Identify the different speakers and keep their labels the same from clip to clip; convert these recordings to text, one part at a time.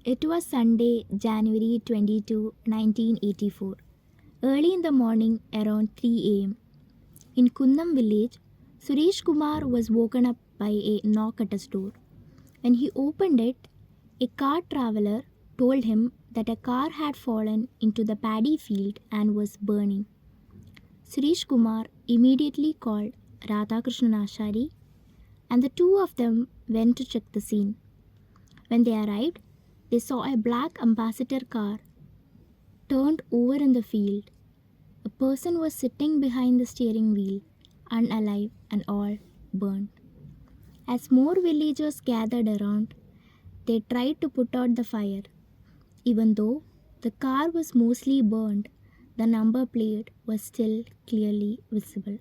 Speaker 1: It was Sunday, January 22, 1984. Early in the morning, around 3 am. In Kunnam village, Suresh Kumar was woken up by a knock at his door. When he opened it, a car traveler told him that a car had fallen into the paddy field and was burning. Suresh Kumar immediately called Radhakrishnan Ashari and the two of them went to check the scene. When they arrived, they saw a black ambassador car turned over in the field. A person was sitting behind the steering wheel, unalive and all burned. As more villagers gathered around, they tried to put out the fire. Even though the car was mostly burned, the number plate was still clearly visible.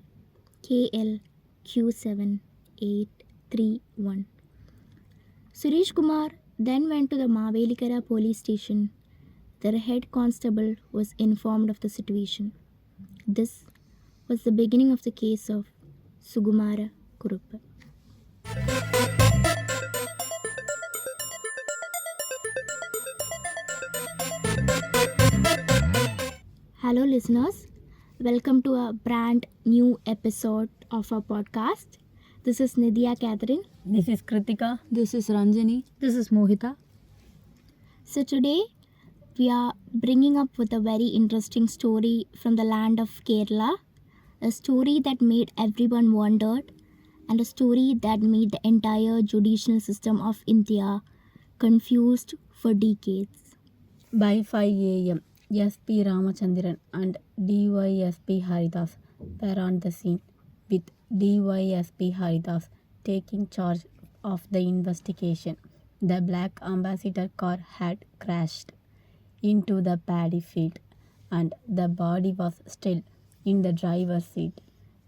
Speaker 1: KLQ7831. Suresh Kumar then went to the Mavelikara police station. The head constable was informed of the situation. This was the beginning of the case of Sukumara Kurup. Hello, listeners. Welcome to a brand new episode of our podcast. This is Nidya Catherine.
Speaker 2: This is Kritika. This is Ranjani. This is Mohita.
Speaker 1: So, today we are bringing up with a very interesting story from the land of Kerala, a story that made everyone wondered, and a story that made the entire judicial system of India confused for decades.
Speaker 2: By 5 a.m., SP Ramachandran and DYSP Haridas were on the scene, with DYSP Haridas taking charge of the investigation. The black ambassador car had crashed into the paddy field, and the body was still in the driver's seat.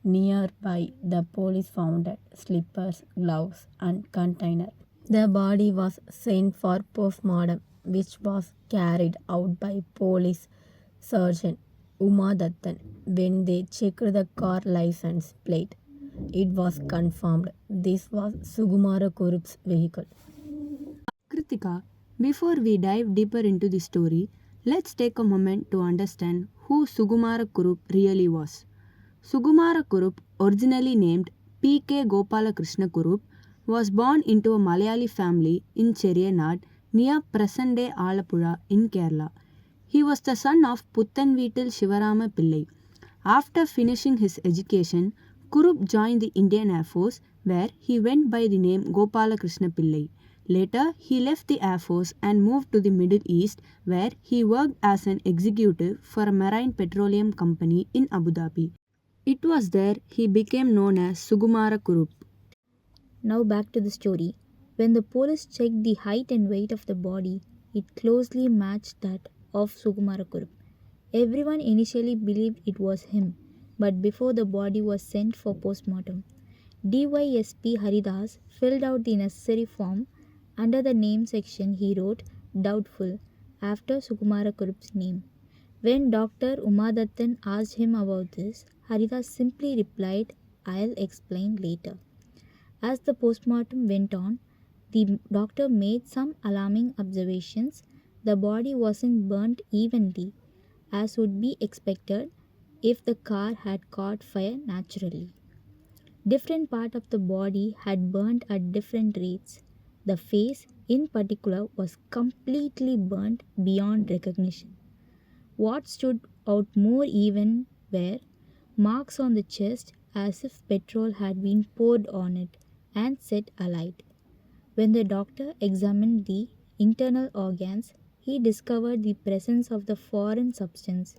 Speaker 2: Nearby, the police found slippers, gloves, and container. The body was sent for postmortem, which was carried out by police surgeon Uma Dattan. When they checked the car license plate, it was confirmed this was Sukumara Kurup's vehicle.
Speaker 3: Kritika, before we dive deeper into the story, let's take a moment to understand who Sukumara Kurup really was. Sukumara Kurup, originally named P.K. Gopalakrishna Kurup, was born into a Malayali family in Cheryanad near present-day Alappuzha in Kerala. He was the son of Puttanveetil Shivarama Pillai. After finishing his education, Kurup joined the Indian Air Force, where he went by the name Gopalakrishna Pillai. Later, he left the Air Force and moved to the Middle East, where he worked as an executive for a marine petroleum company in Abu Dhabi. It was there he became known as Sukumara Kurup.
Speaker 1: Now back to the story. When the police checked the height and weight of the body, it closely matched that of Sukumara Kurup. Everyone initially believed it was him, but before the body was sent for postmortem, DYSP Haridas filled out the necessary form. Under the name section he wrote doubtful after Sukumara Kurup's name. When Dr. Umadattan asked him about this, Haridas simply replied, "I'll explain later." As the postmortem went on, the doctor made some alarming observations. The body wasn't burnt evenly, as would be expected if the car had caught fire naturally. Different part of the body had burnt at different rates. The face, in particular, was completely burnt beyond recognition. What stood out more even were marks on the chest as if petrol had been poured on it and set alight. When the doctor examined the internal organs, he discovered the presence of the foreign substance.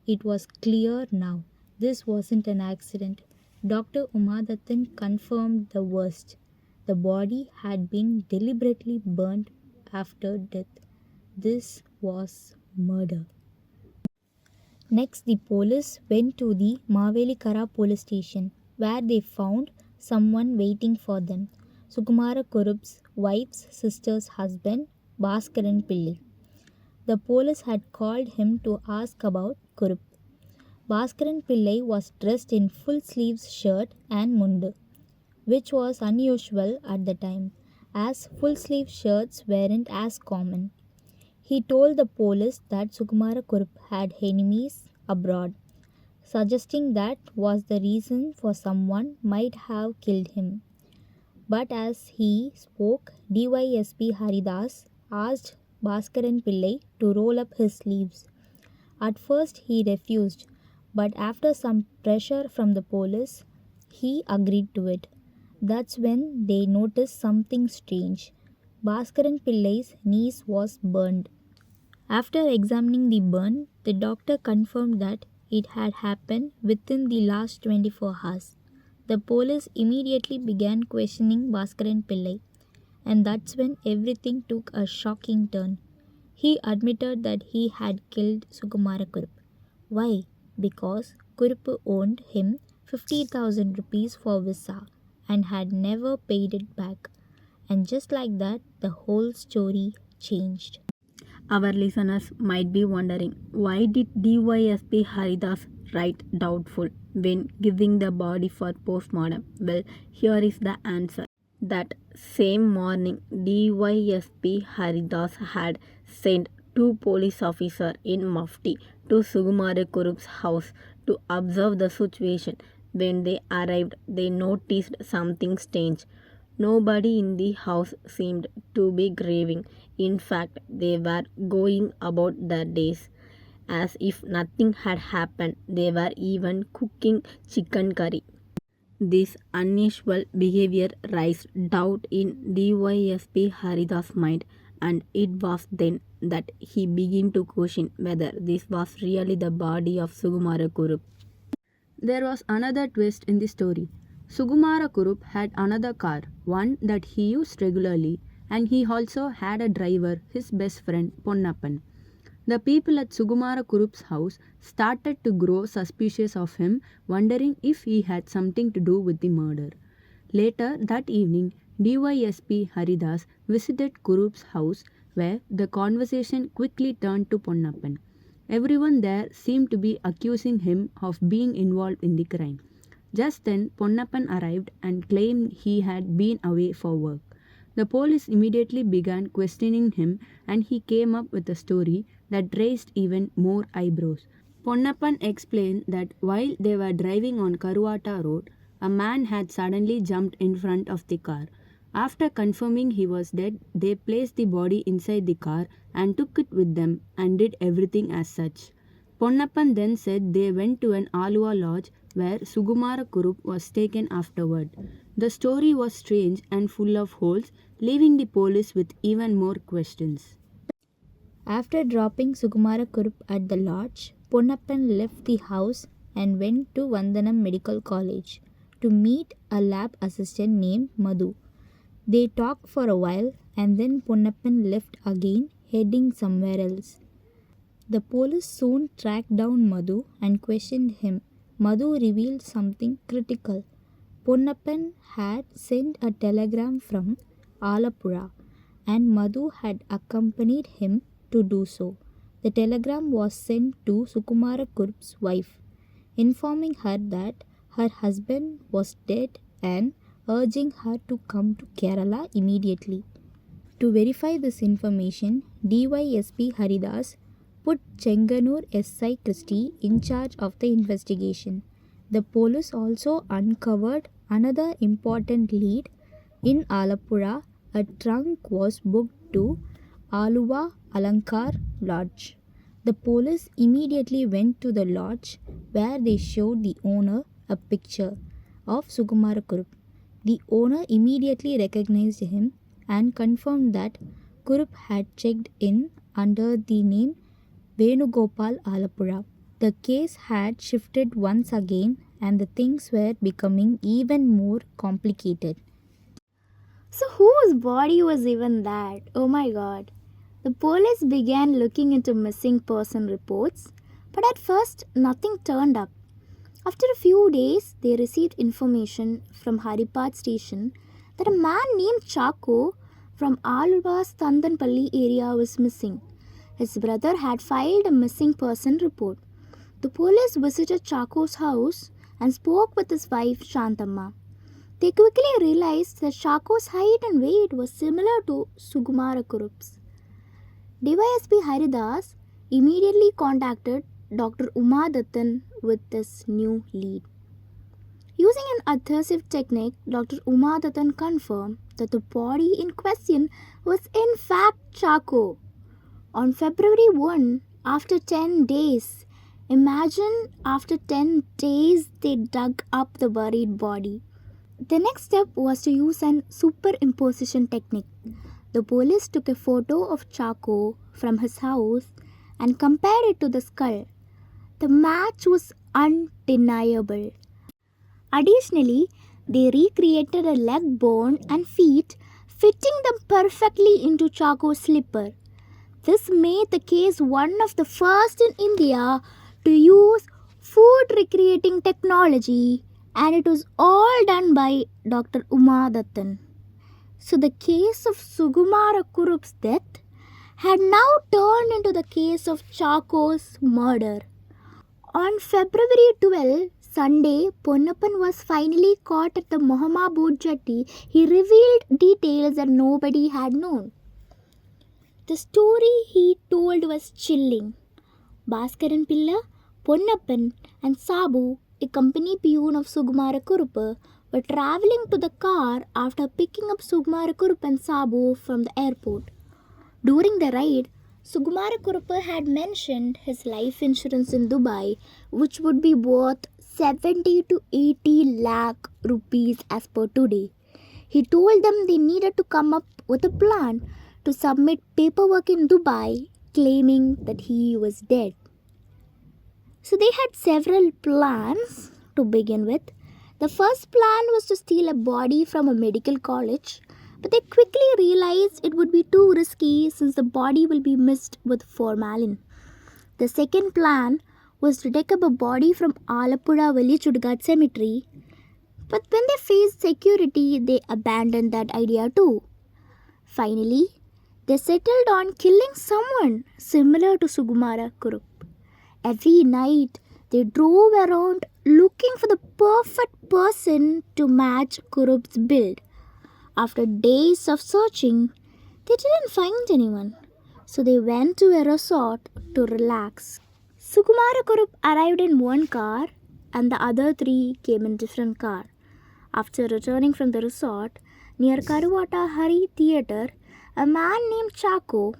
Speaker 1: It was clear now this wasn't an accident. Dr. Umadattan confirmed the worst. The body had been deliberately burnt after death. This was murder. Next, the police went to the Mavelikara police station, where they found someone waiting for them. Sukumara Kurup's wife's sister's husband, Bhaskaran Pillai. The police had called him to ask about Kurup. Bhaskaran Pillai was dressed in full sleeves shirt and mundu, which was unusual at the time. as full sleeve shirts weren't as common. He told the police that Sukumara Kurup had enemies abroad, suggesting that was the reason for someone might have killed him. But as he spoke, DYSP Haridas asked Bhaskaran Pillai to roll up his sleeves. At first he refused, but after some pressure from the police, he agreed to it. That's when they noticed something strange. Bhaskaran Pillai's knees was burned. After examining the burn, the doctor confirmed that it had happened within the last 24 hours. The police immediately began questioning Bhaskaran Pillai, and that's when everything took a shocking turn. He admitted that he had killed Sukumara Kurup. Why? Because Kurup owed him 50,000 rupees for visa and had never paid it back. And just like that, the whole story changed.
Speaker 2: Our listeners might be wondering, why did DYSP Haridas write doubtful when giving the body for postmortem? Well, here is the answer. That same morning, DYSP Haridas had sent two police officers in mufti to Sukumara Kurup's house to observe the situation. When they arrived, they noticed something strange. Nobody in the house seemed to be grieving. In fact, they were going about their days as if nothing had happened. They were even cooking chicken curry. This unusual behavior raised doubt in DYSP Harida's mind, and it was then that he began to question whether this was really the body of Sukumara Kurup.
Speaker 3: There was another twist in the story. Sukumara Kurup had another car, one that he used regularly, and he also had a driver, his best friend Ponnappan. The people at Sukumara Kurup's house started to grow suspicious of him, wondering if he had something to do with the murder. Later that evening, DYSP Haridas visited Kurup's house, where the conversation quickly turned to Ponnappan. Everyone there seemed to be accusing him of being involved in the crime. Just then, Ponnappan arrived and claimed he had been away for work. The police immediately began questioning him, and he came up with a story that raised even more eyebrows. Ponnappan explained that while they were driving on Karuvata Road, a man had suddenly jumped in front of the car. After confirming he was dead, they placed the body inside the car and took it with them and did everything as such. Ponnappan then said they went to an Alua lodge where Sukumara Kurup was taken afterward. The story was strange and full of holes, leaving the police with even more questions.
Speaker 1: After dropping Sukumara Kurup at the lodge, Ponnappan left the house and went to Vandanam Medical College to meet a lab assistant named Madhu. They talked for a while and then Ponnappan left again, heading somewhere else. The police soon tracked down Madhu and questioned him. Madhu revealed something critical. Ponnappan had sent a telegram from Alapura and Madhu had accompanied him to do so. The telegram was sent to Sukumara Kurup's wife, informing her that her husband was dead and urging her to come to Kerala immediately. To verify this information, DYSP Haridas put Chenganur SI Christie in charge of the investigation. The police also uncovered another important lead. In Alapura, a trunk was booked to Aluva Alankar Lodge. The police immediately went to the lodge where they showed the owner a picture of Sukumara Kurup. The owner immediately recognized him and confirmed that Kurup had checked in under the name Venugopal Alapura. The case had shifted once again and the things were becoming even more complicated.
Speaker 4: So, whose body was even that? Oh my god. The police began looking into missing person reports, but at first nothing turned up. After a few days, they received information from Haripad station that a man named Chaco from Alva's Tandanpalli area was missing. His brother had filed a missing person report. The police visited Chaco's house and spoke with his wife Shantamma. They quickly realized that Chaco's height and weight was similar to Sukumara Kurup's. DYSP Haridas immediately contacted Dr. Umadattan with this new lead. Using an adhesive technique, Dr. Umadattan confirmed that the body in question was in fact Chaco. On February 1, after 10 days, imagine after 10 days they dug up the buried body. The next step was to use an superimposition technique. The police took a photo of Chaco from his house and compared it to the skull. The match was undeniable. Additionally, they recreated a leg bone and feet, fitting them perfectly into Chaco's slipper. This made the case one of the first in India to use food recreating technology, and it was all done by Dr. Umadattan. So the case of Sukumara Kurup's death had now turned into the case of Chaco's murder. On February 12, Sunday, Ponnappan was finally caught at the Mohamabud Jetty. He revealed details that nobody had known. The story he told was chilling. Bhaskaran Pilla, Ponnappan and Sabu, a company peon of Sukumara Kurup, were travelling to the car after picking up Sukumara Kurup and Sabu from the airport. During the ride, Sukumara Kurup had mentioned his life insurance in Dubai, which would be worth 70 to 80 lakh rupees as per today. He told them they needed to come up with a plan to submit paperwork in Dubai claiming that he was dead. So they had several plans to begin with. The first plan was to steal a body from a medical college, but they quickly realized it would be too risky since the body will be mixed with formalin. The second plan was to dig up a body from Alapura Velichudgat cemetery, but when they faced security, they abandoned that idea too. Finally, they settled on killing someone similar to Sukumara Kurup. Every night, they drove around looking for the perfect person to match Kurup's build. After days of searching, they didn't find anyone, so they went to a resort to relax. Sukumara Kurup arrived in one car and the other three came in different car. After returning from the resort, near Karuvata Hari Theatre, a man named Chaco,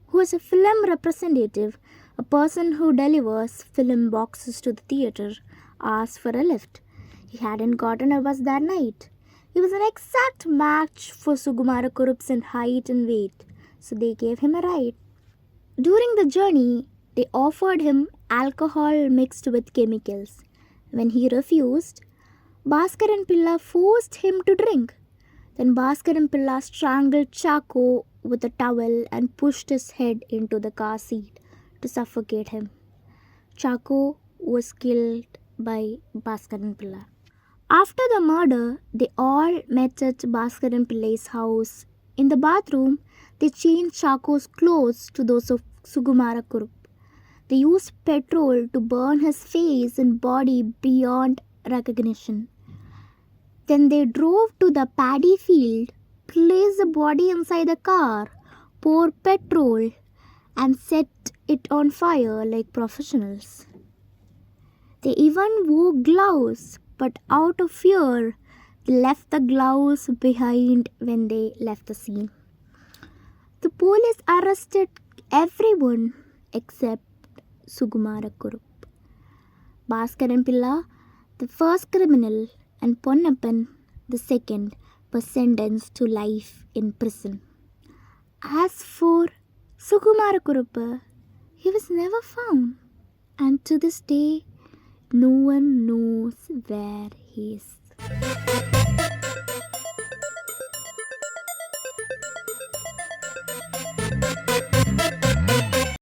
Speaker 4: who was a film representative, a person who delivers film boxes to the theatre, asked for a lift. He hadn't gotten a bus that night. He was an exact match for Sukumara Kurup's in height and weight, so they gave him a ride. During the journey, they offered him alcohol mixed with chemicals. When he refused, Bhaskaran Pilla forced him to drink. Then Bhaskaran Pilla strangled Chaco with a towel and pushed his head into the car seat to suffocate him. Chaco was killed by Bhaskaran Pilla. After the murder, they all met at Bhaskaran Pillai's house. In the bathroom, they changed Chaco's clothes to those of Sukumara Kurup. They used petrol to burn his face and body beyond recognition. Then they drove to the paddy field, placed the body inside the car, poured petrol, and set it on fire like professionals. They even wore gloves, but out of fear, they left the gloves behind when they left the scene. The police arrested everyone except Sukumara Kurup. Bhaskaran Pilla, the first criminal, and Ponnappan, the second, was sentenced to life in prison. As for Sukumara Kurup, he was never found, and to this day, no one knows where he is.